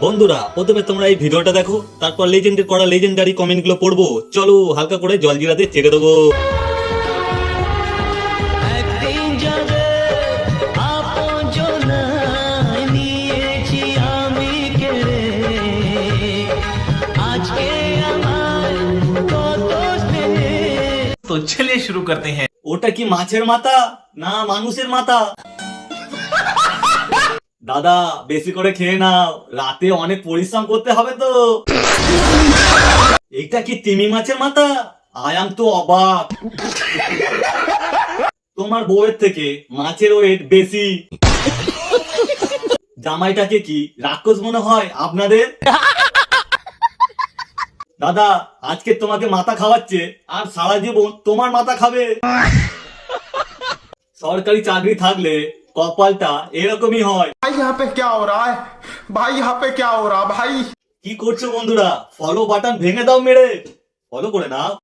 বন্ধুরা প্রথমে তোমরা এই ভিডিওটা দেখো, তারপর লেজেন্ডের করা লেজেন্ডারি কমেন্ট গুলো পড়বো। চলো হালকা করে জলজিরাতে ছেড়ে দেবো। तो चलिए शुरू करते हैं। ওটা কি মাছের মাথা না মানুষের মাথা? দাদা বেশি করে খেয়ে নাও, রাতে অনেক পরিশ্রম করতে হবে তো। এইটা কি তিমি মাছের মাথা? আই এম তো অবাক। তোমার বউয়ের থেকে মাছের ওয়েট বেশি। জামাইটাকে কি রাক্ষস মনে হয় আপনাদের? দাদা আজকে তোমাকে মাথা খাওয়াচ্ছে, আর সারা জীবন তোমার মাথা খাবে। সরকারি চাকরি থাকলে কপালটা এরকমই হয়। भाई यहाँ पे क्या हो रहा है? भाई यहाँ पे क्या हो रहा है भाई? কি করছো বন্ধুরা? ফলো বাটন ভেঙে দাও মেরে। ফলো করে নাও।